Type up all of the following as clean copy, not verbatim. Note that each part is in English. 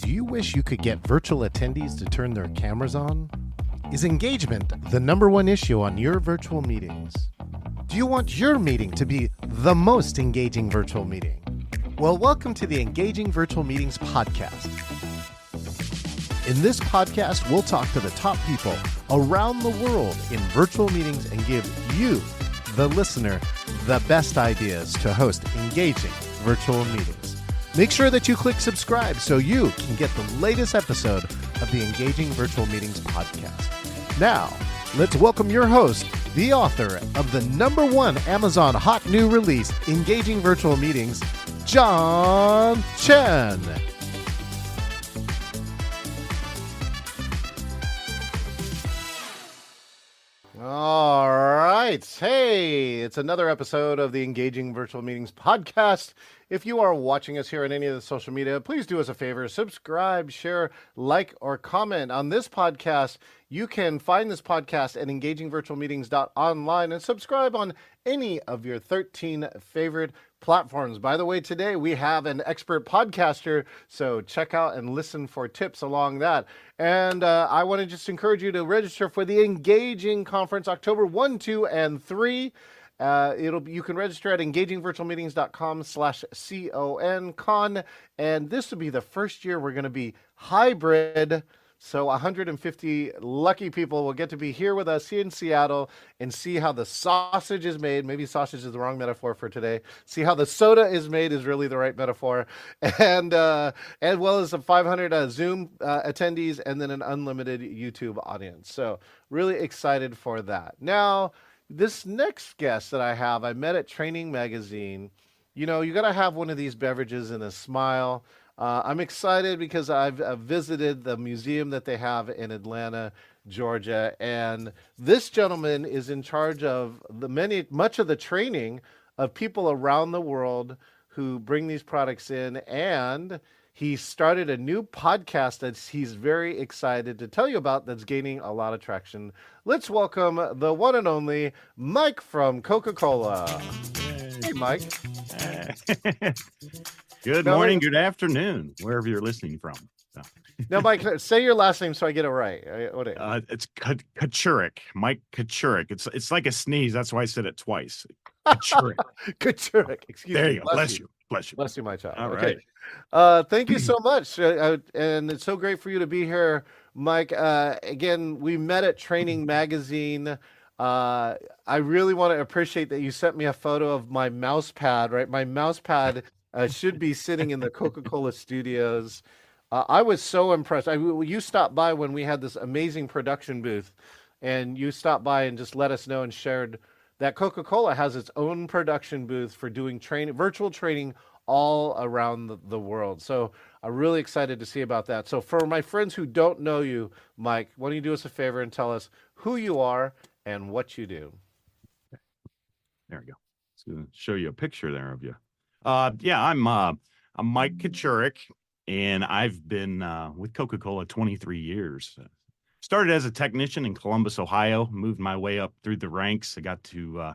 Do you wish you could get virtual attendees to turn their cameras on? Is engagement the number one issue on your virtual meetings? Do you want your meeting to be the most engaging virtual meeting? Well, welcome to the Engaging Virtual Meetings podcast. In this podcast, we'll talk to the top people around the world in virtual meetings and give you, the listener, the best ideas to host engaging virtual meetings. Make sure that you click subscribe so you can get the latest episode of the Engaging Virtual Meetings podcast. Now, let's welcome your host, the author of the #1 Amazon hot new release, Engaging Virtual Meetings, John Chen. All right. Hey, it's another episode of the Engaging Virtual Meetings podcast. If you are watching us here on any of the social media, please do us a favor, subscribe, share, like, or comment. On this podcast, you can find this podcast at engagingvirtualmeetings.online and subscribe on any of your 13 favorite platforms. By the way, today we have an expert podcaster, so check out and listen for tips along that. And I want to just encourage you to register for the Engaging Conference, October 1, 2, and 3. You can register at engagingvirtualmeetings.com/CONCon, and this will be the first year we're going to be hybrid. So 150 lucky people will get to be here with us here in Seattle and see how the sausage is made. Maybe sausage is the wrong metaphor for today. See how the soda is made is really the right metaphor. And as well as some 500 Zoom attendees and then an unlimited YouTube audience. So really excited for that. Now, this next guest that I have, I met at Training Magazine. You know, you got to have one of these beverages and a smile. I'm excited because I've visited the museum that they have in Atlanta, Georgia, and this gentleman is in charge of much of the training of people around the world who bring these products in, and he started a new podcast that he's very excited to tell you about that's gaining a lot of traction. Let's welcome the one and only Mike from Coca-Cola. Hey, Mike. Good morning, good afternoon, wherever you're listening from. Now, Mike, say your last name so I get it right. It's Kachurak, Mike Kachurak. It's like a sneeze. That's why I said it twice. Kachurak. Kachurak. Excuse me. There you go. Bless you. Bless you. Bless you, my child. All okay. right. Thank you so much. And it's so great for you to be here, Mike. Again, we met at Training Magazine. I really want to appreciate that you sent me a photo of my mouse pad, right? My mouse pad should be sitting in the Coca-Cola studios. I was so impressed. You stopped by when we had this amazing production booth, and you stopped by and just let us know and shared that Coca-Cola has its own production booth for doing virtual training all around the world. So I'm really excited to see about that. So for my friends who don't know you, Mike, why don't you do us a favor and tell us who you are and what you do? There we go. It's going to show you a picture there of you. I'm Mike Kachurak, and I've been with Coca-Cola 23 years. Started as a technician in Columbus, Ohio, moved my way up through the ranks. I got to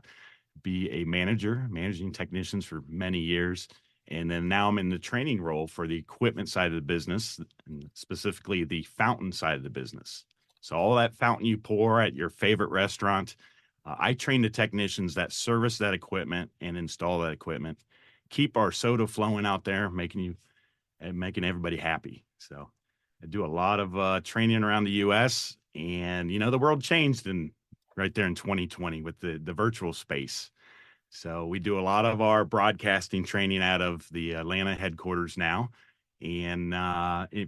be a managing technicians for many years. And then now I'm in the training role for the equipment side of the business, and specifically the fountain side of the business. So all that fountain you pour at your favorite restaurant, I train the technicians that service that equipment and install that equipment. Keep our soda flowing out there, making everybody happy. So I do a lot of training around the U.S. and, the world changed right there in 2020 with the virtual space. So we do a lot of our broadcasting training out of the Atlanta headquarters now, and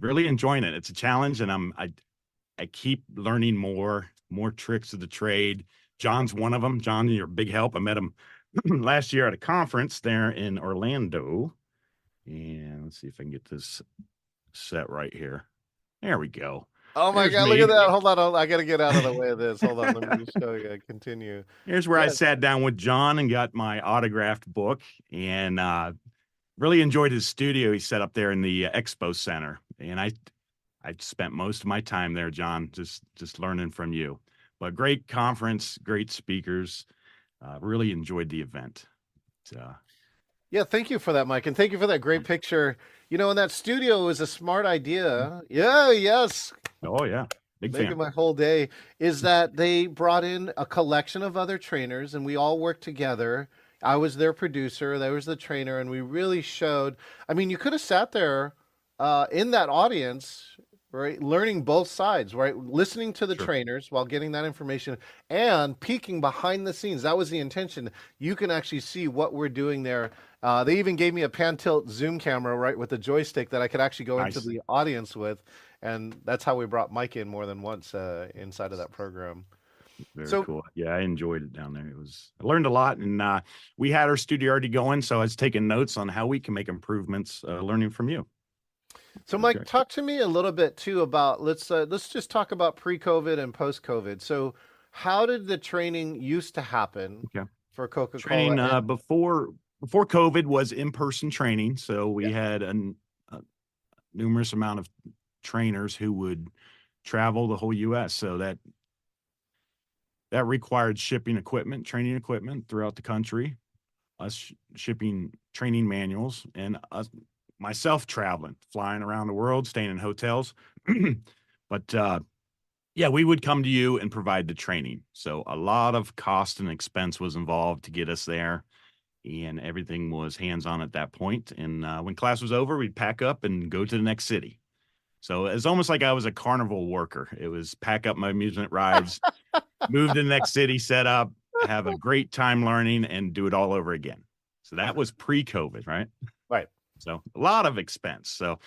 really enjoying it. It's a challenge, and I keep learning more tricks of the trade. John's one of them. John, you're a big help. I met him last year at a conference there in Orlando. And let's see if I can get this set right here. There we go. Oh my God, look at that. Hold on. I got to get out of the way of this. Hold on. Let me just show you. Continue. Here's where I sat down with John and got my autographed book, and really enjoyed his studio he set up there in the Expo Center. And I spent most of my time there, John, just learning from you. But great conference, great speakers. Really enjoyed the event. Yeah, thank you for that, Mike, and thank you for that great picture. You know, in that studio was a smart idea. Yeah, yes, Oh yeah, big maybe fan. my whole day is that they brought in a collection of other trainers and we all worked together. I was their producer, there was the trainer, and we really showed. I mean, you could have sat there in that audience, right, learning both sides, right, listening to the Sure. trainers while getting that information and peeking behind the scenes. That was the intention. You can actually see what we're doing there. They even gave me a pan tilt zoom camera, right, with a joystick that I could actually go into Nice. the audience with, and that's how we brought Mike in more than once inside of that program. Very So, cool. Yeah, I enjoyed it down there. I learned a lot, and we had our studio already going, so I was taking notes on how we can make improvements, learning from you. so, That was Mike, great. talk to me a little bit too about let's just talk about pre-COVID and post-COVID. So, how did the training used to happen Okay. for Coca-Cola? Training And before COVID was in-person training, so yeah, we had a numerous amount of trainers who would travel the whole U.S. So that required shipping equipment, training equipment throughout the country, us shipping training manuals, and us myself traveling, flying around the world, staying in hotels. But yeah, we would come to you and provide the training. So a lot of cost and expense was involved to get us there, and everything was hands on at that point. And when class was over, we'd pack up and go to the next city. So it's almost like I was a carnival worker. It was pack up my amusement rides, move to the next city, set up, have a great time learning, and do it all over again. So that was pre-COVID, right? right. So a lot of expense. So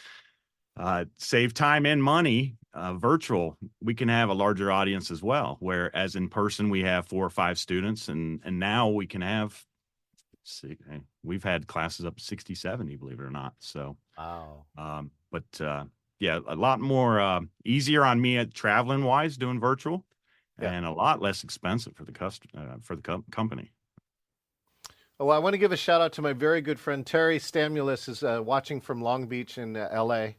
save time and money. Virtual, we can have a larger audience as well. Whereas in person, we have 4 or 5 students, and now we can have. We've had classes up to 60, 70, believe it or not. So, Wow. but yeah, a lot more easier on me at traveling wise doing virtual, Yeah. and a lot less expensive for the company. Oh, well, I want to give a shout out to my very good friend Terry Stamulus is watching from Long Beach in L.A.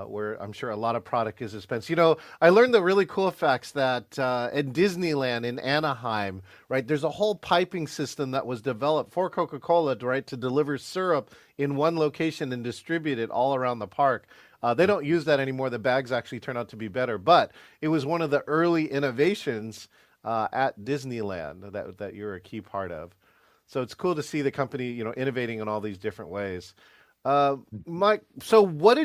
Where I'm sure a lot of product is dispensed. You know, I learned the really cool facts that in Disneyland in Anaheim, right, there's a whole piping system that was developed for Coca-Cola, right, to deliver syrup in one location and distribute it all around the park. They don't use that anymore. The bags actually turn out to be better, but it was one of the early innovations at Disneyland that you're a key part of. So it's cool to see the company, you know, innovating in all these different ways. Mike, so what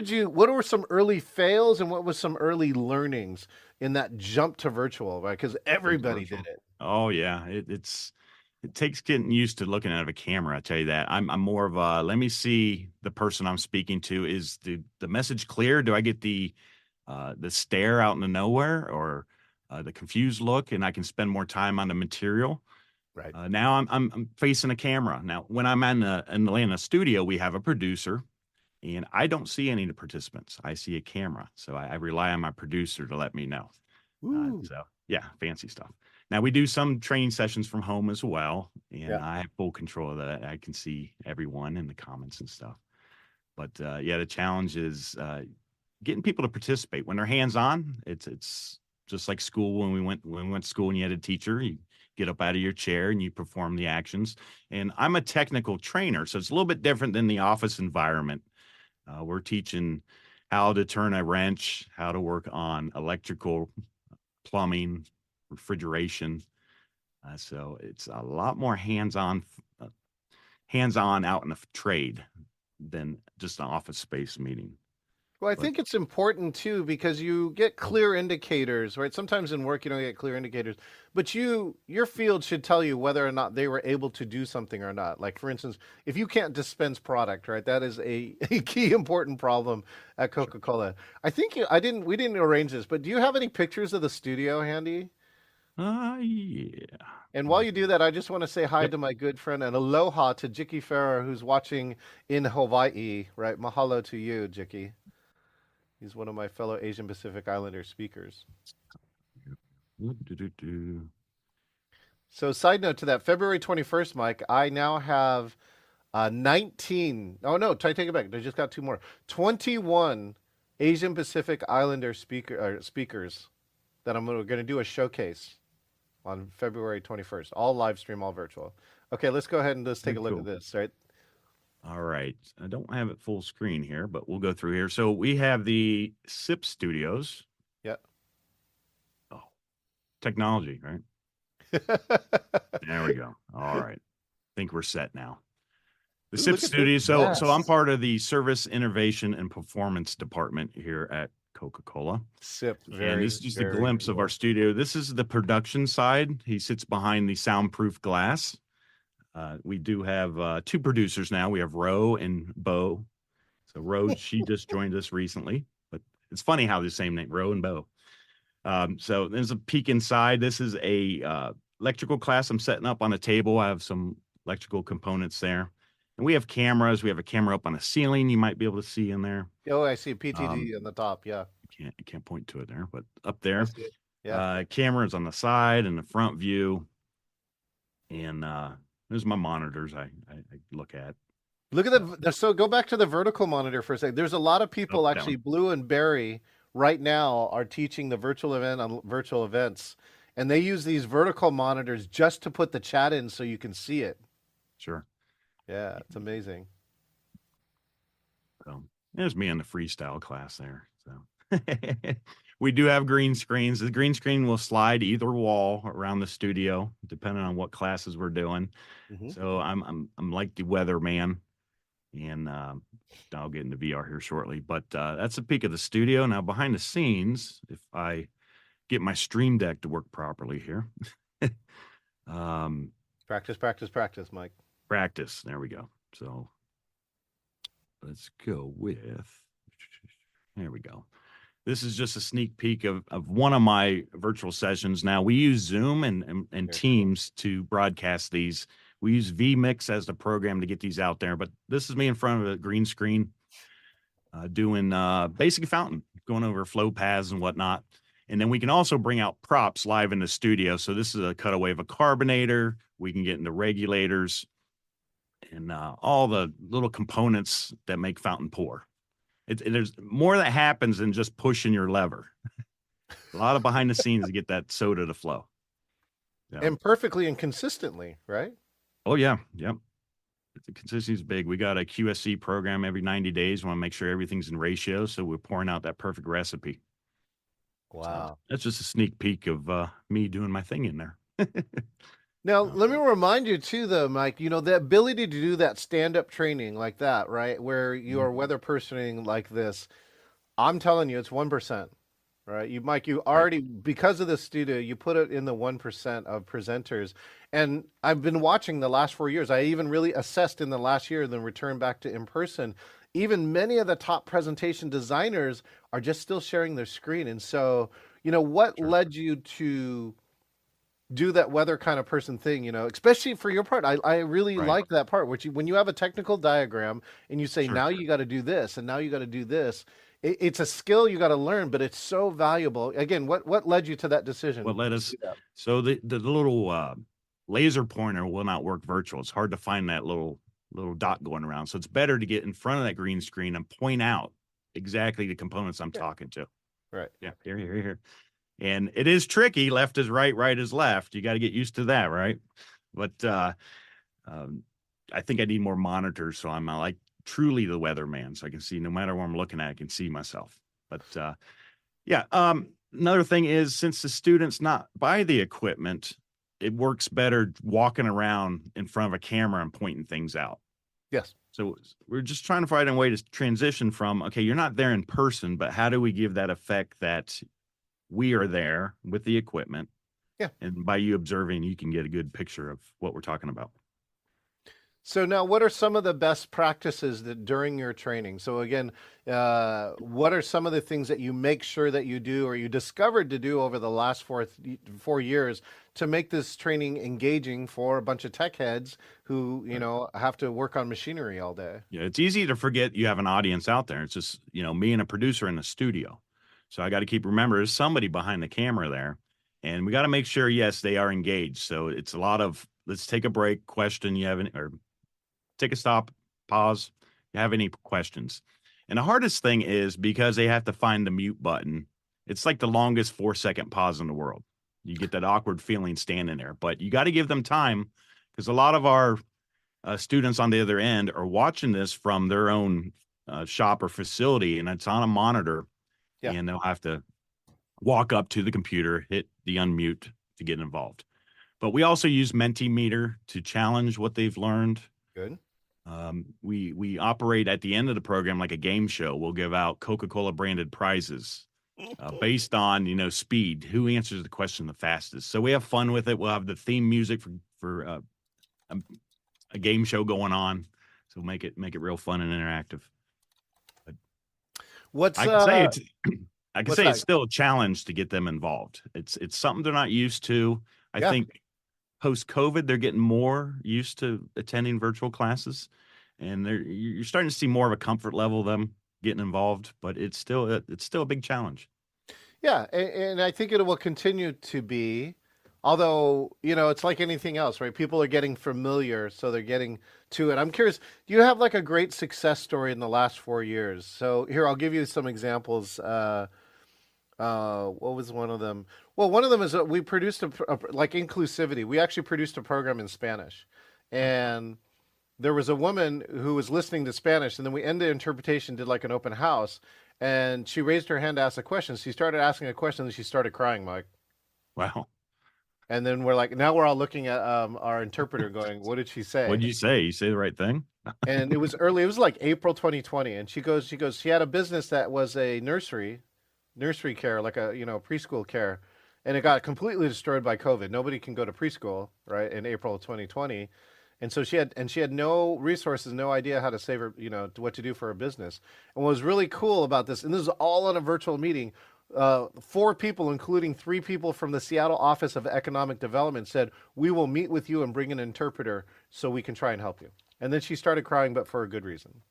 were some early fails and what was some early learnings in that jump to virtual, right? Because It's everybody did virtual. it. Oh yeah, it takes getting used to looking out of a camera. I tell you that. I'm more of a let me see the person I'm speaking to. Is the message clear? Do I get the stare out in the nowhere or the confused look, and I can spend more time on the material? Right. Now I'm facing a camera. Now when I'm in the Atlanta studio, we have a producer, and I don't see any of the participants. I see a camera, so I rely on my producer to let me know. Ooh. So yeah, fancy stuff. Now we do some training sessions from home as well, and Yeah. I have full control of that. I can see everyone in the comments and stuff. But yeah, the challenge is getting people to participate when they're hands on. It's just like school when we went to school and you had a teacher. You get up out of your chair and you perform the actions. And I'm a technical trainer, so it's a little bit different than the office environment. We're teaching how to turn a wrench, how to work on electrical, plumbing, refrigeration. So it's a lot more uh, hands-on out in the trade than just an office space meeting. Well, I But think it's important too because you get clear indicators, right? Sometimes in work you don't get clear indicators, but your field should tell you whether or not they were able to do something or not. Like for instance, if you can't dispense product, right? That is a key important problem at sure. Coca-Cola. I think I didn't we didn't arrange this, but do you have any pictures of the studio handy? Yeah. And while Let you me- do that, I just want to say hi Yep. to my good friend and aloha to Jiki Farah, who's watching in Hawaii, right? Mahalo to you, Jiki. He's one of my fellow Asian Pacific Islander speakers. Do. So, side note to that, February 21st, Mike, I now have 19. Oh, no, take it back. I just got two more. 21 Asian Pacific Islander speakers that I'm going to do a showcase on February 21st. All live stream, all virtual. Okay, let's go ahead and let's take Very a look at cool. this, right? All right. I don't have it full screen here, but we'll go through here. So we have the SIP studios. Yeah. Oh, technology, right? There we go. All right. Think we're set now. The Ooh, SIP look at this. studio. So I'm Yes. part of the service innovation and performance department here at Coca-Cola. Sip. And Very, this is just a very glimpse of our cool. studio. This is the production side. He sits behind the soundproof glass. We do have two producers now. We have Ro and Bo. So Ro, she just joined us recently, but it's funny how the same name, Ro and Bo. So there's a peek inside. This is a electrical class I'm setting up on a table. I have some electrical components there. And we have cameras. We have a camera up on the ceiling you might be able to see in there. Oh, I see Um, PTD on the top. Yeah, I can't point to it there, but up I there. see it. Yeah. Cameras on the side and the front view. And there's my monitors I look at. Look at So so go back to the vertical monitor for a second. There's a lot of up, people actually, down. Blue and Barry, right now are teaching the virtual event on virtual events, and they use these vertical monitors just to put the chat in so you can see it. Sure. Yeah, it's amazing. So there's me in the freestyle class there. So we do have green screens. The green screen will slide either wall around the studio, depending on what classes we're doing. Hmm. So I'm like the weatherman, and I'll get into VR here shortly. But that's a peek of the studio. Now behind the scenes, if I get my stream deck to work properly here, um, Practice, practice, practice, Mike. practice. There we go. So let's go with. There we go. This is just a sneak peek of one of my virtual sessions. Now we use Zoom and Very cool. Teams to broadcast these. We use vMix as the program to get these out there, but this is me in front of a green screen doing basic fountain, going over flow paths and whatnot. And then we can also bring out props live in the studio. So this is a cutaway of a carbonator. We can get into regulators and all the little components that make fountain pour. There's more that happens than just pushing your lever. A lot of behind the scenes to get that soda to flow. Yeah. And perfectly and consistently, right? Oh yeah. Yep. The consistency is big. We got a QSC program every 90 days. We want to make sure everything's in ratio. So we're pouring out that perfect recipe. So Wow. that's just a sneak peek of me doing my thing in there. Now, Uh, let me remind you too, though, Mike, the ability to do that stand-up training like that, right? Where you mhm. are weather personing like this, I'm telling you, it's 1%, right? Mike, you Right. already, because of the studio, you put it in the 1% of presenters. And I've been watching the last 4 years. I even really assessed in the last year, then returned back to in person. Even many of the top presentation designers are just still sharing their screen. And so, what Sure. led you to do that weather kind of person thing, especially for your part. I really Right. like that part, which when you have a technical diagram and you say, Sure. now you got to do this and now you got to do this, it's a skill you got to learn, but it's so valuable. Again, what led you to that What decision led to us? do that? So the little laser pointer will not work virtual. It's hard to find that little dot going around. So it's better to get in front of that green screen and point out exactly the components I'm Yeah, talking to. right. Yeah, here. And it is tricky. Left is right, right is left. You got to get used to that, right? But um, I think I need more monitors, so I'm like truly the weatherman, so I can see no matter where I'm looking at, I can see myself. But yeah, another thing is since the students not buy the equipment, it works better walking around in front of a camera and pointing things out. Yes. So we're just trying to find a way to transition from okay, you're not there in person, but how do we give that effect that we are there with the equipment, Yeah. and by you observing, you can get a good picture of what we're talking about. So now, what are some of the best practices that during your training? So again, what are some of the things that you make sure that you do or you discovered to do over the last 4 years to make this training engaging for a bunch of tech heads who, Right. have to work on machinery all day? Yeah, it's easy to forget you have an audience out there. It's just, me and a producer in the studio. So I got to keep remember there's somebody behind the camera there. And we got to make sure, yes, they are engaged. So it's a lot of let's take a break, question you have any, or take a stop, pause. You have any questions? And the hardest thing is because they have to find the mute button. It's like the longest 4-second pause in the world. You get that awkward feeling standing there, but you got to give them time because a lot of our students on the other end are watching this from their own shop or facility, and it's on a monitor, Yeah. and they'll have to walk up to the computer, hit the unmute to get involved. But we also use Mentimeter to challenge what they've learned. Good. We operate at the end of the program like a game show. We'll give out Coca-Cola branded prizes based on speed, who answers the question the fastest. So we have fun with it. We'll have the theme music for a game show going on, so make it real fun and interactive. But What's I can say it's I can what's say that? it's still a challenge to get them involved. It's something they're not used to. I Yeah. think post COVID they're getting more used to attending virtual classes, and you're starting to see more of a comfort level of them getting involved. But it's still a big challenge. Yeah, and I think it will continue to be, although, it's like anything else, right? People are getting familiar, so they're getting to it. I'm curious, do you have like a great success story in the last 4 years? So here, I'll give you some examples. What was one of them? Well, one of them is we produced like inclusivity. We actually produced a program in Spanish, and there was a woman who was listening to Spanish, and then we ended interpretation, did like an open house, and she raised her hand to ask a question. She started asking a question, and she started crying, Mike. Wow. And then we're like, now we're all looking at our interpreter, going, "What did she say?" What'd you say? You say the right thing? And it was early. It was like April 2020, and she had a business that was a nursery care, like a preschool care, and it got completely destroyed by COVID. Nobody can go to preschool, right, in April of 2020. And so she had no resources, no idea how to save her, what to do for her business. And what was really cool about this, and this is all on a virtual meeting, 4 people, including 3 people from the Seattle Office of Economic Development, said, "We will meet with you and bring an interpreter so we can try and help you." And then she started crying, but for a good reason.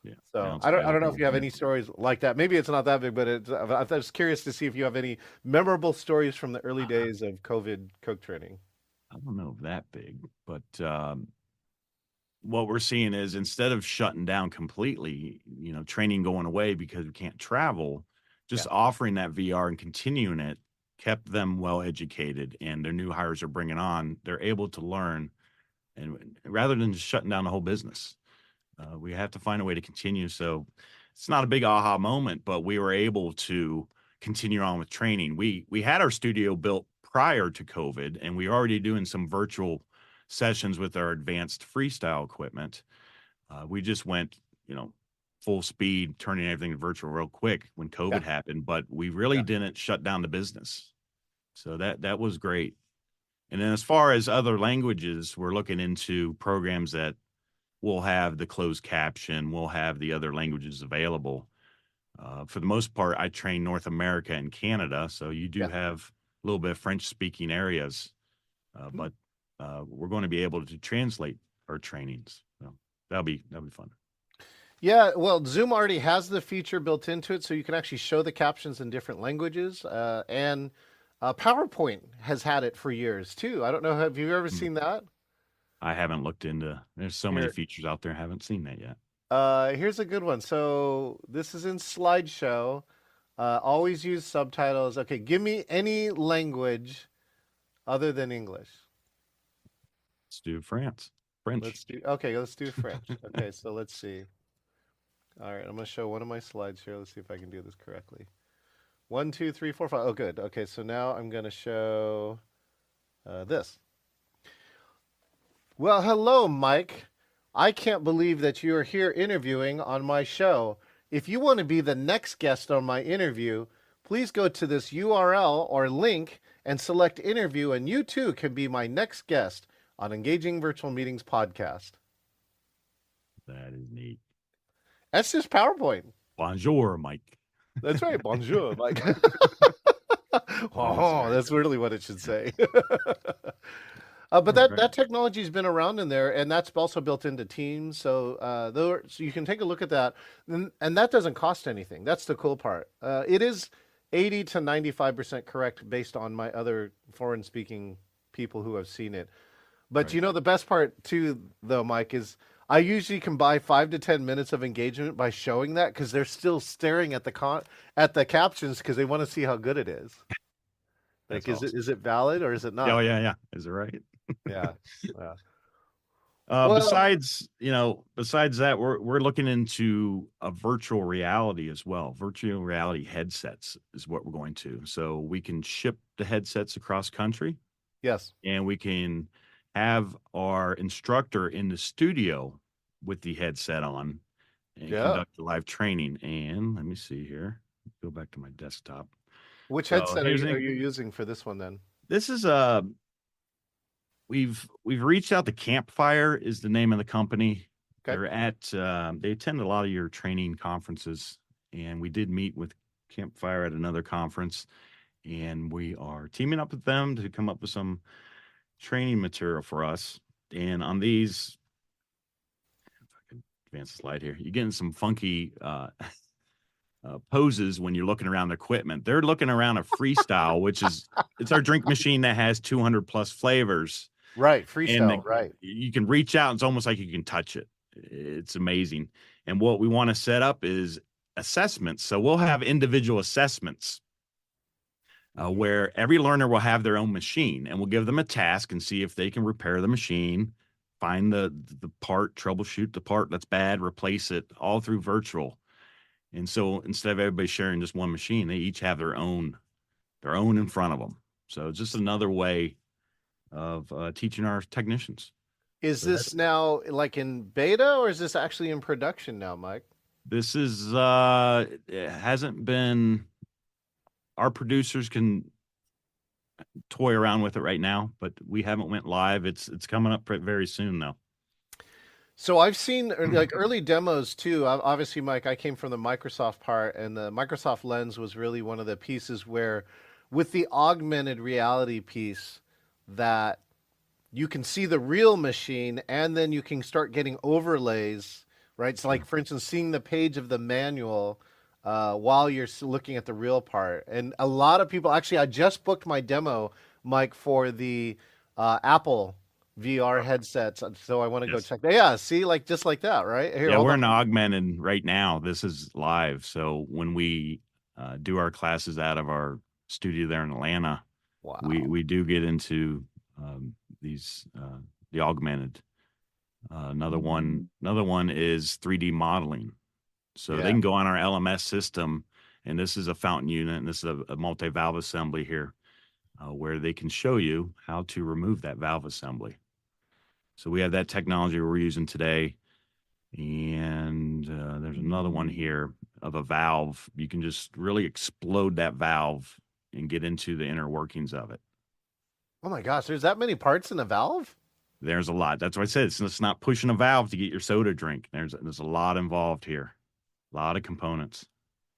Yeah. So Sounds I don't know if valuable. you have any stories like that. Maybe it's not that big, but I'm just curious to see if you have any memorable stories from the early days of COVID Coke training. I don't know if that big, but what we're seeing is instead of shutting down completely, training going away because we can't travel, just Yeah. offering that VR and continuing it kept them well educated, and their new hires are bringing on, they're able to learn, and rather than just shutting down the whole business, we have to find a way to continue. So it's not a big aha moment, but we were able to continue on with training. We had our studio built prior to COVID, and we were already doing some virtual sessions with our advanced freestyle equipment. We just went, full speed, turning everything virtual real quick when Yeah. COVID happened, but we really Yeah. didn't shut down the business. So that was great. And then as far as other languages, we're looking into programs that will have the closed caption, we'll have the other languages available. For the most part, I train North America and Canada, so you do Yeah. have a little bit of French speaking areas, but we're going to be able to translate our trainings. So that'll be fun. Yeah, well, Zoom already has the feature built into it, so you can actually show the captions in different languages. And PowerPoint has had it for years too. I don't know. Have you ever Hmm. seen that? I haven't looked into. There's so many Here, features out there. I haven't seen that yet. here's a good one. So this is in slideshow. Always use subtitles. Okay, give me any language other than English. Let's do French. Let's do French. Okay, so let's see. All right, I'm gonna show one of my slides here. Let's see if I can do this correctly. One, two, three, four, five. Oh, good. Okay, so now I'm gonna show this. Well, hello, Mike. I can't believe that you are here interviewing on my show. If you want to be the next guest on my interview, please go to this URL or link and select interview, and you too can be my next guest on Engaging Virtual Meetings podcast. That is neat. That's just PowerPoint. Bonjour, Mike. That's right. Bonjour, Mike. That's Oh, very that's good. really what it should say. But Oh, that great. technology's been around in there, and that's also built into Teams. So you can take a look at that, and that doesn't cost anything. That's the cool part. It is 80 to 95% correct based on my other foreign-speaking people who have seen it. But Right. the best part too, though, Mike, is I usually can buy 5 to 10 minutes of engagement by showing that because they're still staring at the captions because they want to see how good it is. That's Like, awesome. is it valid or is it Yeah, oh, not? yeah, yeah. Is it right? Yeah. Yeah. Well, Besides that, we're looking into a virtual reality as well. Virtual reality headsets is what we're going to. So we can ship the headsets across country, yes. and we can have our instructor in the studio with the headset on and Yeah. conduct live training. And let me see here. Go back to my desktop. Which So headset here's are an, you using for this one then? this is we've reached out to Campfire is the name of the company. Okay. They attend a lot of your training conferences, and we did meet with Campfire at another conference, and we are teaming up with them to come up with some training material for us. And on these, if I can advance the slide here, you're getting some funky poses when you're looking around the equipment. They're looking around a freestyle, which is it's our drink machine that has 200 plus flavors, Right. and Freestyle. Right. you can reach out. It's almost like you can touch it. It's amazing. And what we want to set up is assessments. So we'll have individual assessments Mhm. where every learner will have their own machine, and we'll give them a task and see if they can repair the machine, find the part, troubleshoot the part that's bad, replace it, all through virtual. And so instead of everybody sharing just one machine, they each have their own in front of them. So it's just another way of teaching our technicians. Is So this that's now like in beta or is this actually in production now, Mike? this is it hasn't been our producers can toy around with it right now, but we haven't went live. It's coming up very soon though. So I've seen like early demos too. Obviously, Mike, I came from the Microsoft part, and the Microsoft Lens was really one of the pieces where, with the augmented reality piece, that you can see the real machine and then you can start getting overlays, right? So, Yeah. like for instance, seeing the page of the manual while you're looking at the real part. And a lot of people actually, I just booked my demo, Mike, for the Apple VR headsets. So I want to go Yes. check that. Yeah, see, like just like that, right? Here, Yeah, hold we're on. in augmented right now. This is live. So when we do our classes out of our studio there in Atlanta, Wow. we do get into these the augmented. Another one is 3D modeling. So they Yeah. can go on our LMS system, and this is a fountain unit, and this is a multi-valve assembly here, where they can show you how to remove that valve assembly. So we have that technology we're using today, and there's another one here of a valve. You can just really explode that valve and get into the inner workings of it. Oh my gosh, there's that many parts in a valve There's a lot. That's why I said it's not pushing a valve to get your soda drink. There's a lot involved here, a lot of components.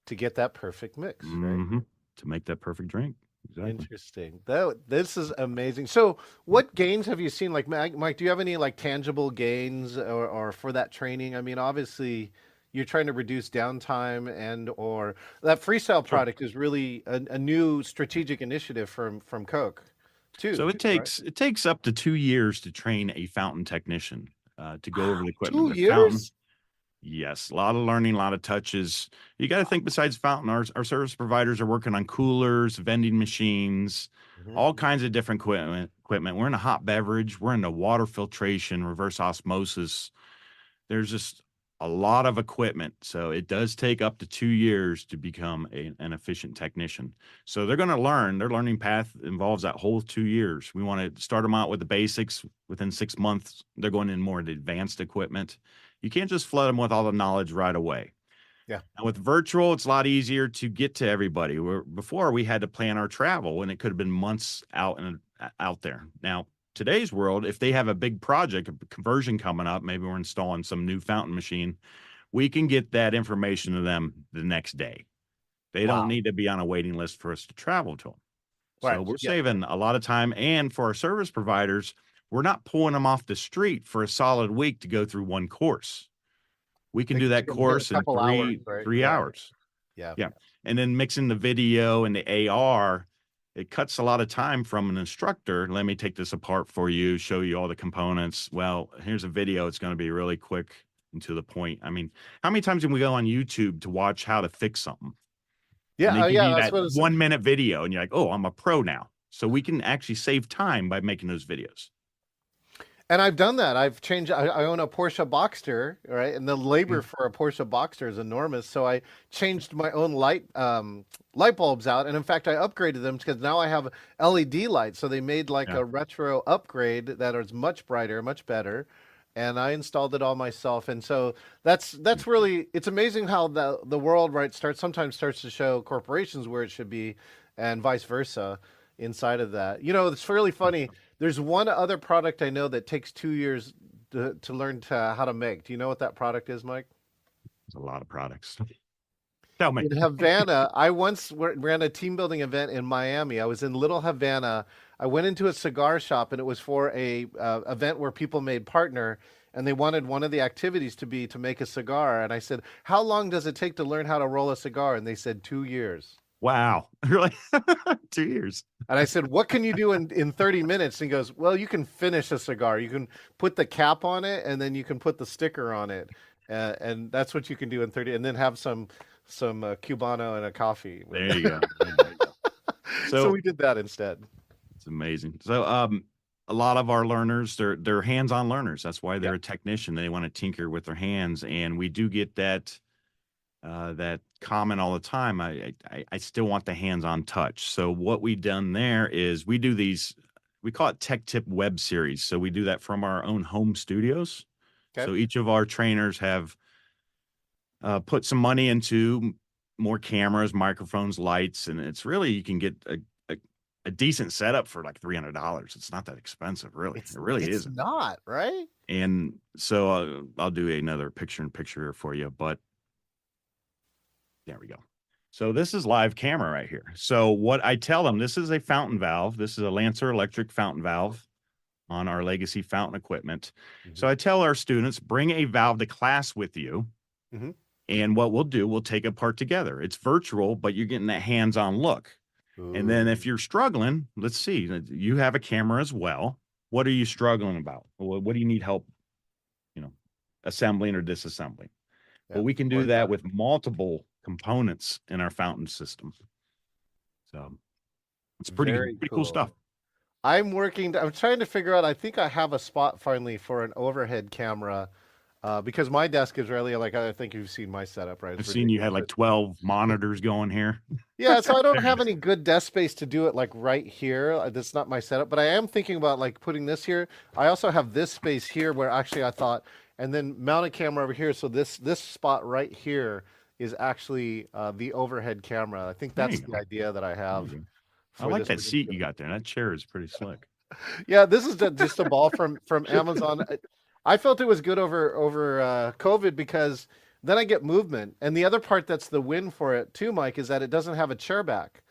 to get that perfect mix, right? Hmm. To make that perfect drink. Exactly. Interesting. This is amazing. So, what gains have you seen? Like, Mike, do you have any like tangible gains or for that training? I mean, obviously, you're trying to reduce downtime and or that freestyle Sure. product is really a new strategic initiative from Coke, too. So Too, right? it takes up to 2 years to train a fountain technician to go over the equipment. Two The fountain, years? yes, a lot of learning, a lot of touches. You got to think besides fountain, our service providers are working on coolers, vending machines, Mhm. all kinds of different equipment. We're in a hot beverage, we're in the water filtration, reverse osmosis. There's just a lot of equipment. So it does take up to 2 years to become an efficient technician. So they're going to learn. Their learning path involves that whole 2 years. We want to start them out with the basics. Within 6 months, they're going in more advanced equipment. You can't just flood them with all the knowledge right away. Yeah. And with virtual, it's a lot easier to get to everybody. Before we had to plan our travel, and it could have been months out there. Now, today's world, if they have a big project, a conversion coming up, maybe we're installing some new fountain machine, we can get that information to them the next day. They don't Wow. need to be on a waiting list for us to travel to them. So Right. we're Yeah. saving a lot of time. And for our service providers, we're not pulling them off the street for a solid week to go through one course. We can They do can that do it in a course in couple hours, right? three Yeah. hours. Yeah. Yeah. And then mixing the video and the AR, it cuts a lot of time from an instructor. Let me take this apart for you, show you all the components. Well, here's a video. It's going to be really quick and to the point. I mean, how many times can we go on YouTube to watch how to fix something? And Yeah. they give Yeah. you That's that what it's. 1 minute video, and you're like, oh, I'm a pro now. So we can actually save time by making those videos. And I've done that. I've changed. I own a Porsche Boxster, right? And the labor for a Porsche Boxster is enormous. So I changed my own light bulbs out, and in fact, I upgraded them because now I have LED lights. So they made like Yeah. a retro upgrade that is much brighter, much better. And I installed it all myself. And so that's really it's amazing how the world right starts sometimes starts to show corporations where it should be, and vice versa inside of that. You know, it's really funny. There's one other product I know that takes 2 years to learn how to make. Do you know what that product is, Mike? There's a lot of products. Tell me. In Havana, I once ran a team building event in Miami. I was in Little Havana. I went into a cigar shop, and it was for a event where people made partner, and they wanted one of the activities to be to make a cigar. And I said, "How long does it take to learn how to roll a cigar?" And they said 2 years. Wow. Really? 2 years. And I said, "What can you do in 30 minutes?" And he goes, "Well, you can finish a cigar. You can put the cap on it, and then you can put the sticker on it. And that's what you can do in 30, and then have some Cubano and a coffee." There you go. There you go. So So we did that instead. it's amazing. So a lot of our learners, they're hands-on learners. That's why Yeah. they're a technician. They want to tinker with their hands. And we do get that comment all the time. I still want the hands-on touch. So what we've done there is we do these, we call it Tech Tip web series. So we do that from our own home studios. Okay. So each of our trainers have put some money into more cameras, microphones, lights, and it's really you can get a decent setup for like $300. It's not that expensive, really. It's It really it's isn't. not, right? And so I'll do another picture in picture for you, but there we go. So this is live camera right here. So what I tell them, this is a fountain valve. This is a Lancer electric fountain valve on our legacy fountain equipment. So Hmm. I tell our students, bring a valve to class with you. Hmm. And what we'll do, we'll take it apart together. It's virtual, but you're getting that hands-on look. And then if Ooh. you're struggling, let's see, you have a camera as well. What are you struggling about? What do you need help, you know, assembling or disassembling? Yeah. Well, we can do Or that better. with multiple components in our fountain system. So it's pretty Very cool cool. stuff. I'm trying to figure out. I think I have a spot finally for an overhead camera, because my desk is really like I think you've seen my setup, right? I've It's seen you had ridiculous. like 12 monitors going here. Yeah, so I don't There it have is. any good desk space to do it like right here. That's not my setup, but I am thinking about like putting this here. I also have this space here where actually I thought, and then mount a camera over here. So this spot right here is actually the overhead camera. I think There that's you the go. idea that I There you have go. I for like this that seat particular. you got there. That chair is pretty slick. Yeah, this is just a ball from Amazon. I felt it was good over COVID because then I get movement, and the other part that's the win for it too, Mike, is that it doesn't have a chair back.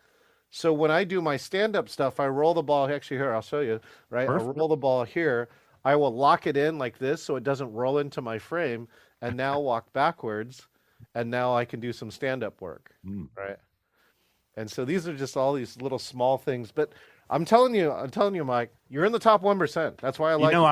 So when I do my stand-up stuff, I roll the ball. Actually, here I'll show you. Right, I'll Perfect. roll the ball here. I will lock it in like this so it doesn't roll into my frame, and now walk backwards, and now I can do some stand-up work. Mm. Right. And so these are just all these little small things. But I'm telling you, Mike, you're in the top 1%. That's why I You like know, you.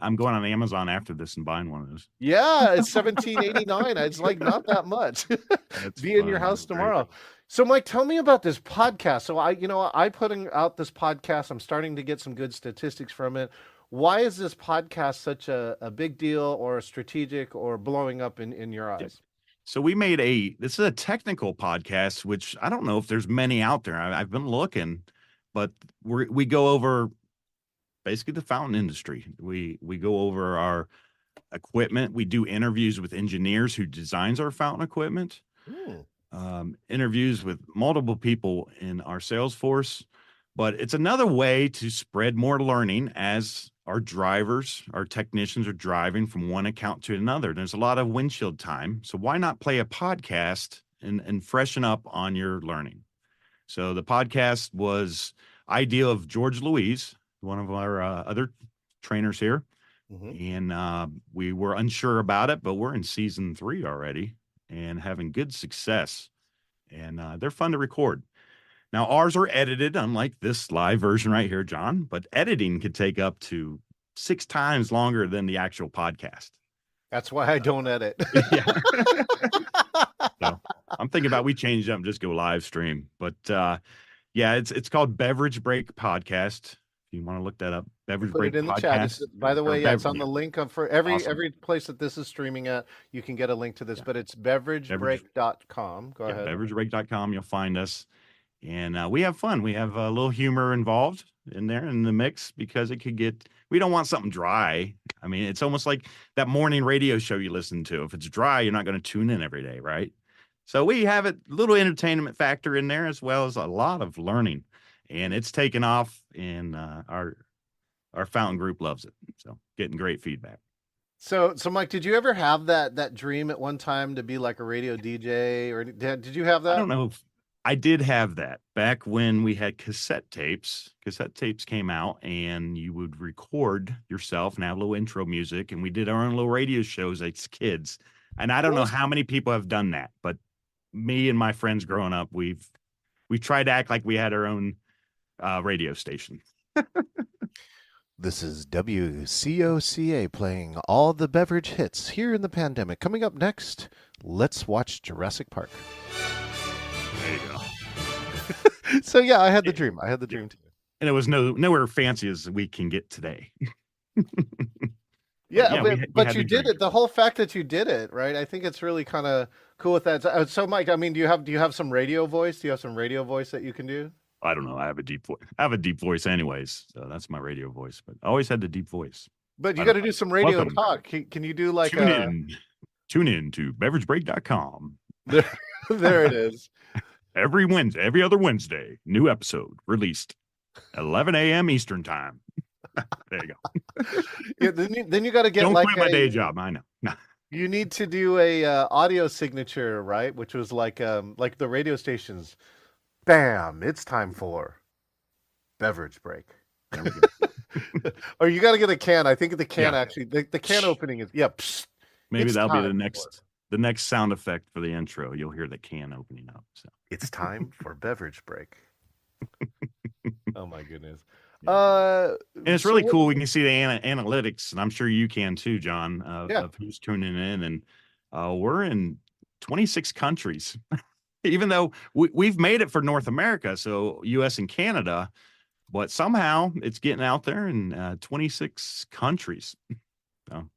I'm going on Amazon after this and buying one of those. Yeah, it's 17.89. It's like not that much. That's Be in your fun. house That's great. tomorrow. So, Mike, tell me about this podcast. So, I putting out this podcast. I'm starting to get some good statistics from it. Why is this podcast such a big deal or strategic or blowing up in your Yeah. eyes? So this is a technical podcast, which I don't know if there's many out there. I've been looking, but we go over basically the fountain industry. We go over our equipment. We do interviews with engineers who designs our fountain equipment. Hmm. Interviews with multiple people in our sales force, but it's another way to spread more learning as our drivers, our technicians are driving from one account to another. There's a lot of windshield time. So why not play a podcast and freshen up on your learning? So the podcast was idea of George Louise, one of our other trainers here. Hmm. And we were unsure about it, but we're in season 3 already and having good success. And they're fun to record. Now, ours are edited, unlike this live version right here, John, but editing could take up to 6 times longer than the actual podcast. That's why I don't edit. Yeah. So I'm thinking about we change up and just go live stream. But yeah, it's called Beverage Break Podcast. If you want to look that up, Beverage Put Break it in the chat. It's, Podcast by the or way, yeah, it's on the yeah, link for awesome. every place that this is streaming at. You can get a link to this, Yeah, but it's beverage beveragebreak.com. Go yeah, ahead. beveragebreak.com. You'll find us. And we have fun. We have a little humor involved in there in the mix because it could get, we don't want something dry. I mean, it's almost like that morning radio show you listen to. If it's dry, you're not going to tune in every day, right? So we have a little entertainment factor in there as well as a lot of learning. And it's taken off, and our fountain group loves it. So getting great feedback. So Mike, did you ever have that dream at one time to be like a radio DJ, or did you have I that? don't know if I did have that back when we had cassette tapes. Cassette tapes came out, and you would record yourself and have a little intro music. And we did our own little radio shows as kids. And I don't What know was how many people have done that, but me and my friends growing up, we tried to act like we had our own radio station. This is WCOCA playing all the beverage hits here in the pandemic. Coming up next, let's watch Jurassic Park. There you go. So yeah, I had the Yeah, dream. I had the yeah. dream too. And it was nowhere fancy as we can get today. But Yeah, yeah, we but had you the did dream. it. The whole fact that you did it, right? I think it's really kind of cool with that. So, Mike, I mean, do you have some radio voice? Do you have some radio voice that you can do? I don't know. I have a deep voice. I have a deep voice, anyways. So that's my radio voice. But I always had the deep voice. But you I got don't to know. do some radio Welcome. talk. Can you do like Tune a in. Tune in to beveragebreak.com there, there it is. every Wednesday, every other Wednesday. New episode released 11 a.m. Eastern time. There you go. Yeah, then you got to get Don't like quit my day job. I know. you need to do a audio signature, right? Which was like the radio stations. Bam! It's time for beverage break. There we go. Or you got to get a can. I think the can Yeah. actually the can opening is yeah. Psst, Maybe it's that'll be time the next sound effect for the intro. You'll hear the can opening up. So it's time for beverage break. Oh my goodness. yeah. And it's So really cool. We can see the analytics, and I'm sure you can too, John, yeah. of who's tuning in. And we're in 26 countries, even though we've made it for North America, so US and Canada, but somehow it's getting out there in 26 countries. So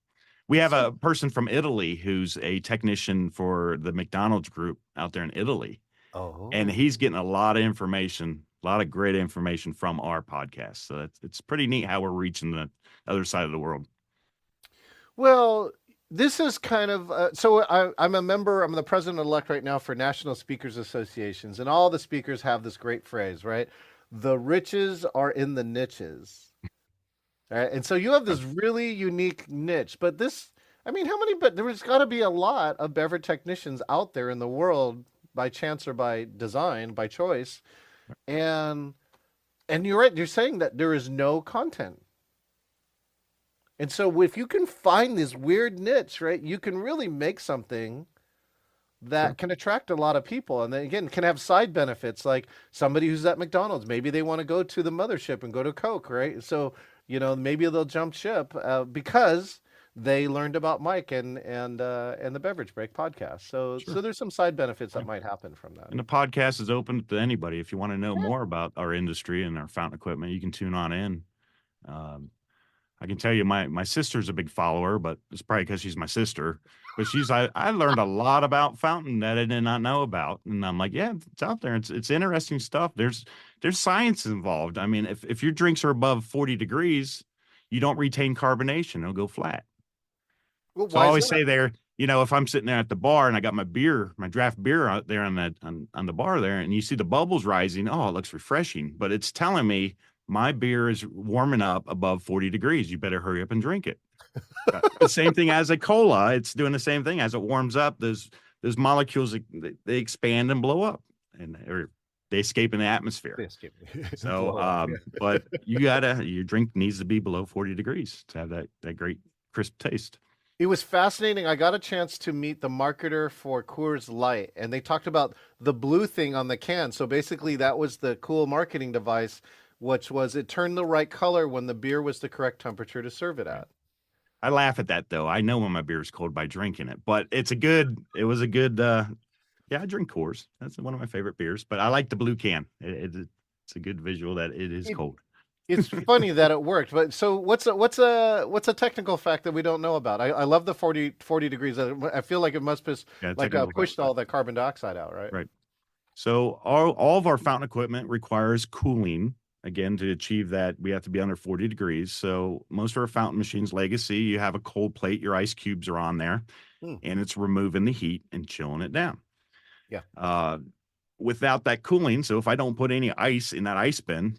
we have a person from Italy who's a technician for the McDonald's group out there in Italy, and Oh. he's getting a lot of information, a lot of great information from our podcast. So it's pretty neat how we're reaching the other side of the world. Well, this is kind of so I'm a member. I'm the president elect right now for National Speakers Associations, and all the speakers have this great phrase, right? The riches are in the niches. All right. And so you have this really unique niche, but this, I mean, how many, but there's got to be a lot of beverage technicians out there in the world by chance or by design, by choice. And, and you're right. You're saying that there is no content. And so if you can find this weird niche, right, you can really make something Sure. that can attract a lot of people and then again can have side benefits like somebody who's at McDonald's maybe they want to go to the mothership and go to Coke, right? So maybe they'll jump ship because they learned about Mike and the Beverage Break podcast. So Sure. there's some side benefits Yeah. that might happen from that. And the podcast is open to anybody. If you want to know Yeah. more about our industry and our fountain equipment, you can tune on in. Um, I can tell you my sister's a big follower, but it's probably because she's my sister. But I learned a lot about fountain that I did not know about. And I'm like, yeah, it's out there. It's interesting stuff. There's science involved. I mean, if your drinks are above 40 degrees, you don't retain carbonation. It'll go flat. Well, So I why is always that? say there, if I'm sitting there at the bar and I got my beer, my draft beer out there on the bar there, and you see the bubbles rising, oh, it looks refreshing. But it's telling me my beer is warming up above 40 degrees. You better hurry up and drink it. The same thing as a cola. It's doing the same thing as it warms up. Those molecules they expand and blow up, or they escape in the atmosphere. So, Blow up, yeah. but your drink needs to be below 40 degrees to have that great crisp taste. It was fascinating. I got a chance to meet the marketer for Coors Light, and they talked about the blue thing on the can. So basically, that was the cool marketing device, which was it turned the right color when the beer was the correct temperature to serve it at. I laugh at that though. I know when my beer is cold by drinking it, but it was a good, yeah, I drink Coors. That's one of my favorite beers, but I like the blue can. It's a good visual that it is It, cold. It's funny that it worked, but so what's a technical fact that we don't know about? I love the 40 degrees. I feel like it must have Yeah, like technical pushed fact. all the carbon dioxide out, right? Right. So all of our fountain equipment requires cooling. Again, to achieve that, we have to be under 40 degrees. So most of our fountain machines legacy, you have a cold plate, your ice cubes are on there, Hmm. and it's removing the heat and chilling it down. Yeah. Uh, Without that cooling, so if I don't put any ice in that ice bin,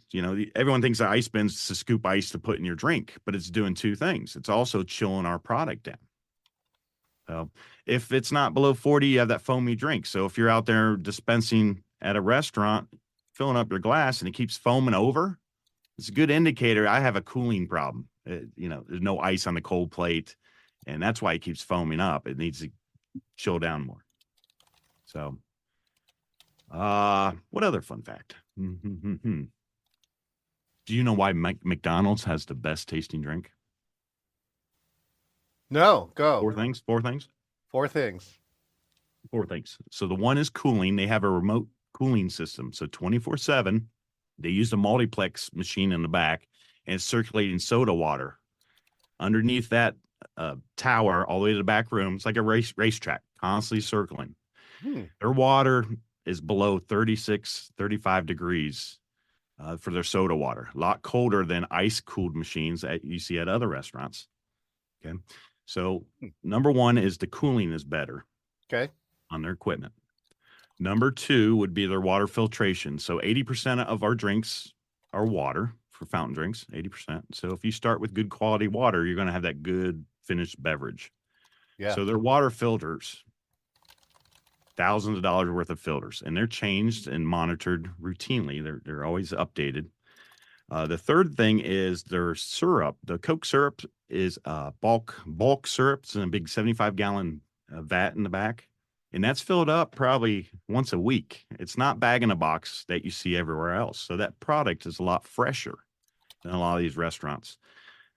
everyone thinks that ice bin's to scoop ice to put in your drink, but it's doing two things. It's also chilling our product down. So if it's not below 40, you have that foamy drink. So if you're out there dispensing at a restaurant, filling up your glass and it keeps foaming over, it's a good indicator I have a cooling problem. There's no ice on the cold plate, and that's why it keeps foaming up. It needs to chill down more. So, what other fun fact? Do you know why McDonald's has the best tasting drink? No, go. Four things. Four things. Four things. Four things. So the one is cooling. They have a remote cooling system. So 24/7, they use a multiplex machine in the back and it's circulating soda water underneath that tower all the way to the back room. It's like a racetrack, constantly circling. Hmm. Their water is below 36, 35 degrees for their soda water. A lot colder than ice cooled machines that you see at other restaurants. Okay. So number one is the cooling is better Okay. on their equipment. Number two would be their water filtration. So 80% of our drinks are water for fountain drinks, 80%. So if you start with good quality water, you're going to have that good finished beverage. Yeah. So their water filters, thousands of dollars worth of filters, and they're changed and monitored routinely. They're always updated. The third thing is their syrup. The Coke syrup is bulk syrup. It's in a big 75-gallon vat in the back. And that's filled up probably once a week. It's not bag in a box that you see everywhere else. So that product is a lot fresher than a lot of these restaurants.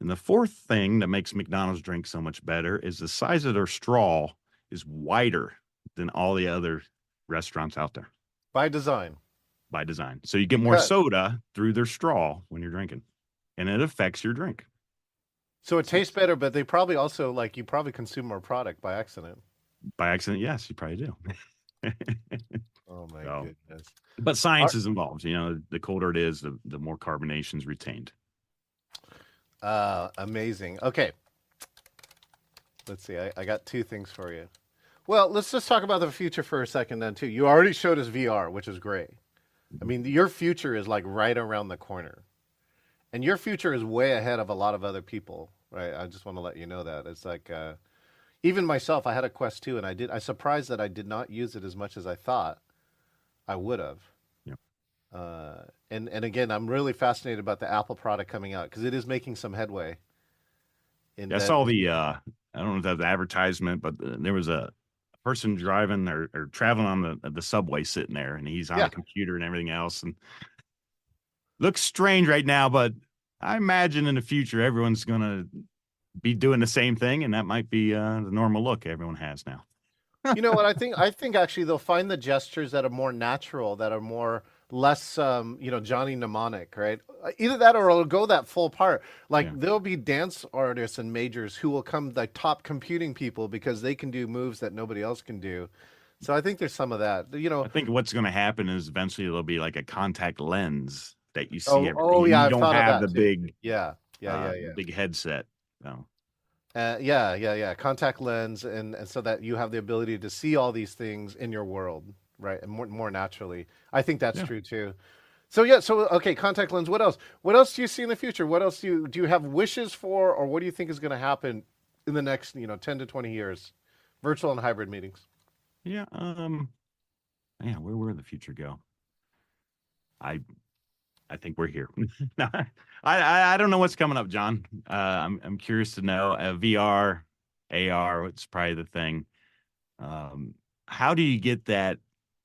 And the fourth thing that makes McDonald's drink so much better is the size of their straw is wider than all the other restaurants out there By design. by design. So you get more Because soda through their straw when you're drinking, and it affects your drink. so it tastes better, but they probably also like you probably consume more product by accident. By accident, yes, you probably do. Oh my So, goodness. but Are, science is involved. The colder it is, the more carbonation is retained. amazing. Okay. Let's see. I got two things for you. Well, let's just talk about the future for a second then too. You already showed us VR, which is great. I mean, your future is like right around the corner. And your future is way ahead of a lot of other people, right? I just want to let you know that. It's like even myself, I had a Quest 2 and I surprised that I did not use it as much as I thought I would have. Yeah. And again, I'm really fascinated about the Apple product coming out because it is making some headway in I that. saw I don't know if that was advertisement, but there was a person driving or traveling on the subway sitting there, and he's on Yeah. a computer and everything else, and looks strange right now, but I imagine in the future everyone's gonna be doing the same thing, and that might be the normal look everyone has now. You know what I think? I think actually they'll find the gestures that are more natural, that are more less, Johnny mnemonic, right? Either that or it'll go that full part. Like Yeah. there'll be dance artists and majors who will come like top computing people because they can do moves that nobody else can do. So I think there's some of that. I think what's going to happen is eventually there'll be like a contact lens that you see Oh, everything, oh and yeah, you I've don't thought of have that too. Yeah, yeah, yeah, the yeah. big headset. No. Yeah. Contact lens, and so that you have the ability to see all these things in your world, right? And more naturally. I think that's Yeah. true too. So yeah, so okay, contact lens. What else? What else do you see in the future? What else do you have wishes for, or what do you think is going to happen in the next 10 to 20 years, virtual and hybrid meetings? Yeah. Yeah. Where will the future go? I I think we're here. No, I don't know what's coming up, John. I'm curious to know. VR, AR, it's probably the thing. How do you get that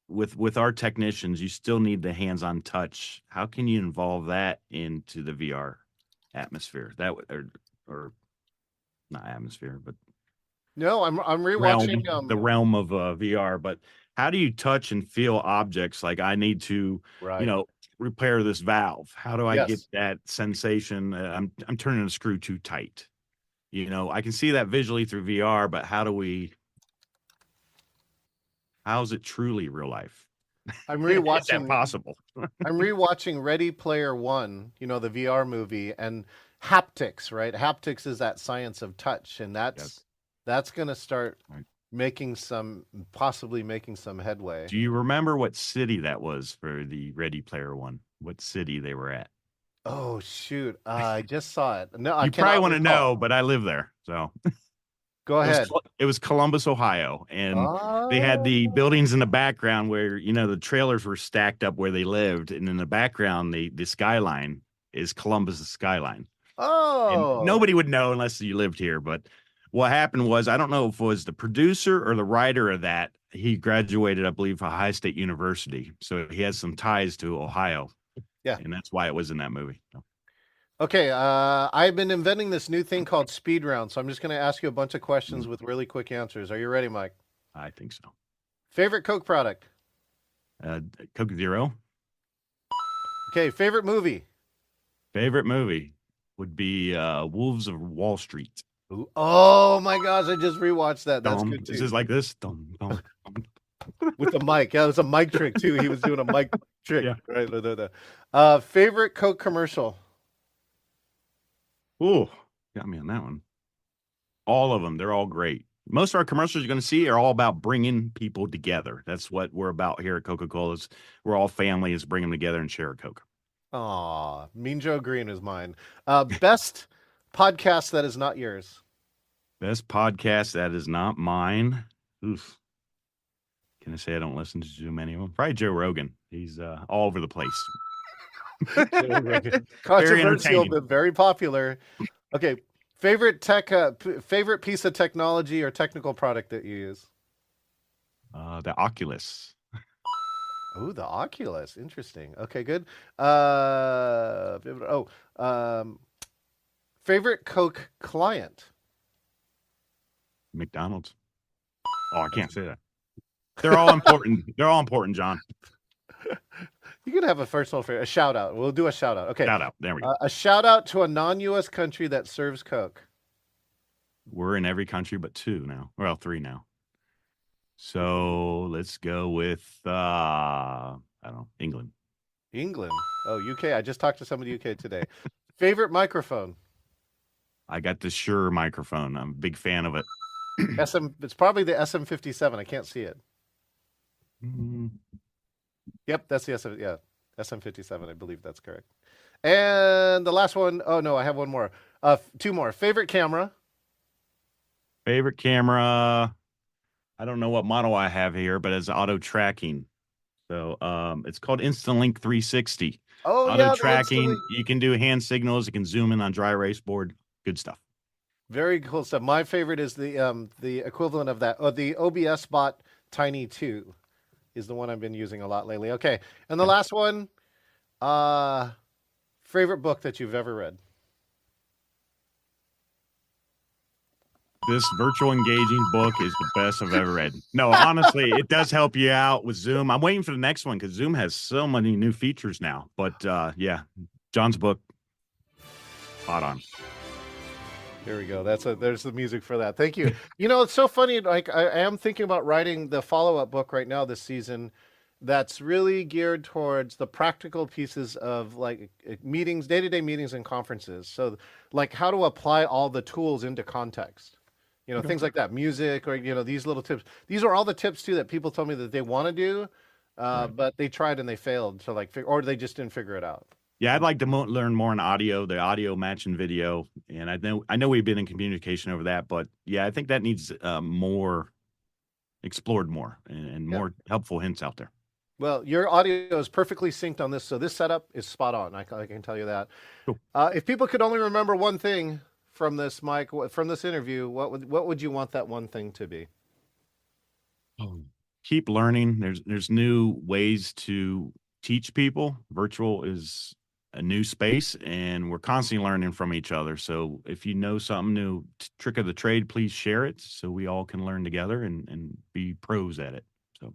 with our technicians? You still need the hands-on touch. How can you involve that into the VR atmosphere? Or not atmosphere, but No, I'm rewatching. the realm of VR. But how do you touch and feel objects? Like I need to, you Right. know, repair this valve? How do I get Yes. that sensation? I'm turning a screw too tight. I can see that visually through VR, but how is it truly real life? I'm Is that rewatching possible? I'm rewatching Ready Player One, the VR movie, and haptics, right? Haptics is that science of touch, and that's Yes. that's going to start Right. possibly making some headway. Do you remember what city that was for the Ready Player One? What city they were at? Oh shoot, I just saw it. No, I You probably cannot want to recall. know, but I live there, so Go ahead. It was Columbus, Ohio, and they had the Oh, buildings in the background where the trailers were stacked up where they lived, and in the background the skyline is Columbus' skyline, and oh, nobody would know unless you lived here. But what happened was, I don't know if it was the producer or the writer of that. He graduated, I believe, from Ohio State University, so he has some ties to Ohio, yeah. and that's why it was in that movie. So, Okay, I've been inventing this new thing called speed round, so I'm just going to ask you a bunch of questions with really quick answers. Are you ready, Mike? I think so. Favorite Coke product? Uh, Coke Zero. Okay, favorite movie? Favorite movie would be Wolves of Wall Street. Ooh, oh my gosh, I just rewatched that. That's Dum. good This too. is like this. Dum, dum, dum. With the mic. Yeah, it was a mic trick too. He was doing a mic trick. Yeah. Right. Favorite Coke commercial? Ooh, got me on that one. All of them. They're all great. Most of our commercials you're going to see are all about bringing people together. That's what we're about here at Coca-Cola. We're all families, bring them together and share a Coke. Aw, Mean Joe Green is mine. Best podcast that is not yours. Best podcast that is not mine. Oof. Can I say I don't listen to too many of them? Probably Joe Rogan. He's all over the place. Very Controversial, entertaining. but very popular. Okay, favorite piece of technology or technical product that you use? The Oculus. Oh, the Oculus. Interesting. Okay, good. Oh, favorite Coke client? McDonald's. Oh, I can't say that. They're all important. They're all important, John. You could have a personal favorite, a shout out. We'll do a shout out. Okay. Shout out. There we go. A shout out to a non-US country that serves Coke. We're in every country but two now. Well, three now. So let's go with I don't know, England. England. Oh, UK. I just talked to somebody UK today. Favorite microphone? I got the Shure microphone. I'm a big fan of it. It's probably the SM57. I can't see it. Mm, Yep, that's the yeah, SM57. I believe that's correct. And the last one, oh no, I have one more. Two more. Favorite camera? Favorite camera. I don't know what model I have here, but it's auto tracking. So it's called InstaLink 360. Oh Auto yeah, the tracking. instantly. You can do hand signals. You can zoom in on dry erase board. Good stuff. Very cool stuff. My favorite is the equivalent of that. Oh, the OBS Bot Tiny 2 is the one I've been using a lot lately. Okay. And the Okay. last one, uh favorite book that you've ever read. This virtual engaging book is the best I've ever read. No, honestly, it does help you out with Zoom. I'm waiting for the next one because Zoom has so many new features now. But yeah, John's book, spot on. There we go. There's the music for that. Thank you. It's so funny. Like I am thinking about writing the follow-up book right now this season that's really geared towards the practical pieces of like meetings, day-to-day meetings and conferences. So like how to apply all the tools into context. Okay. Things like that, music or these little tips. These are all the tips too that people told me that they want to do, Right. but they tried and they failed to or they just didn't figure it out. Yeah, I'd like to learn more in audio, the audio matching video, and I know we've been in communication over that, but yeah, I think that needs more explored more and Yeah. more helpful hints out there. Well, your audio is perfectly synced on this, so this setup is spot on. I can tell you that. Cool. If people could only remember one thing from this, Mike, from this interview, what would you want that one thing to be? Keep learning. There's new ways to teach people. Virtual is a new space, and we're constantly learning from each other. So if you know something new, trick of the trade, please share it so we all can learn together and be pros at it. So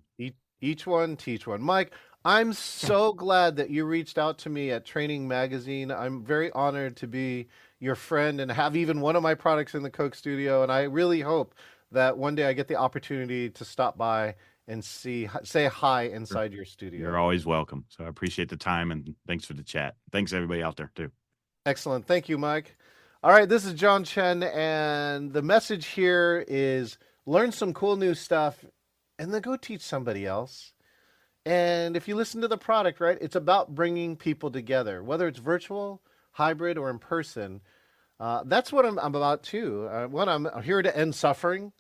Each one, teach one. Mike, I'm so glad that you reached out to me at Training Magazine. I'm very honored to be your friend and have even one of my products in the Coke studio. And I really hope that one day I get the opportunity to stop by and say hi inside your studio. You're always welcome. So I appreciate the time and thanks for the chat. Thanks everybody out there too. Excellent. Thank you, Mike. All right, this is John Chen, and the message here is learn some cool new stuff and then go teach somebody else. And if you listen to the product, right, it's about bringing people together, whether it's virtual, hybrid, or in person. That's what I'm about too. One, I'm here to end suffering,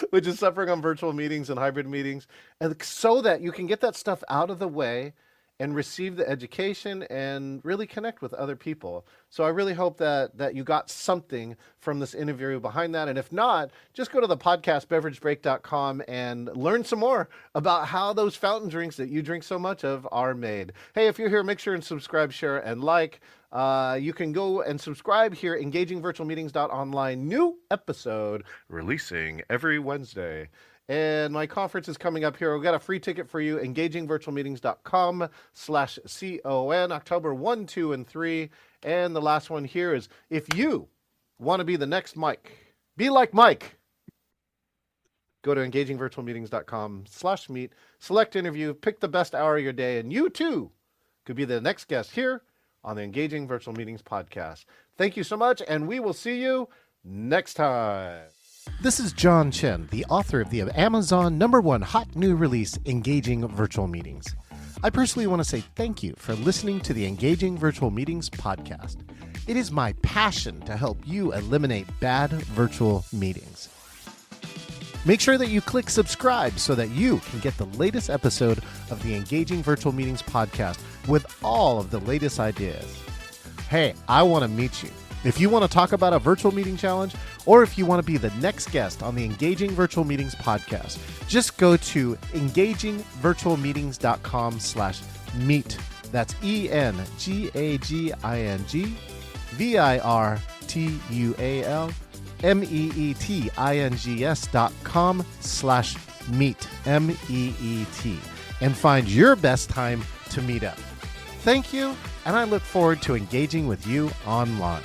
which is suffering on virtual meetings and hybrid meetings, and so that you can get that stuff out of the way and receive the education and really connect with other people. So I really hope that you got something from this interview behind that. And if not, just go to the podcast beveragebreak.com and learn some more about how those fountain drinks that you drink so much of are made. Hey, if you're here, make sure and subscribe, share, and like. You can go and subscribe here, engagingvirtualmeetings.online. New episode releasing every Wednesday. And my conference is coming up here. We've got a free ticket for you, engagingvirtualmeetings.com/CON, October 1, 2, and 3. And the last one here is, if you want to be the next Mike, be like Mike, go to engagingvirtualmeetings.com/meet, select interview, pick the best hour of your day, and you too could be the next guest here on the Engaging Virtual Meetings podcast. Thank you so much, and we will see you next time. This is John Chen, the author of the Amazon #1 hot new release, Engaging Virtual Meetings. I personally want to say thank you for listening to the Engaging Virtual Meetings podcast. It is my passion to help you eliminate bad virtual meetings. Make sure that you click subscribe so that you can get the latest episode of the Engaging Virtual Meetings podcast with all of the latest ideas. Hey, I want to meet you. If you want to talk about a virtual meeting challenge, or if you want to be the next guest on the Engaging Virtual Meetings podcast, just go to engagingvirtualmeetings.com/meet. That's engagingvirtualmeetings.com/meet, MEET, and find your best time to meet up. Thank you, and I look forward to engaging with you online.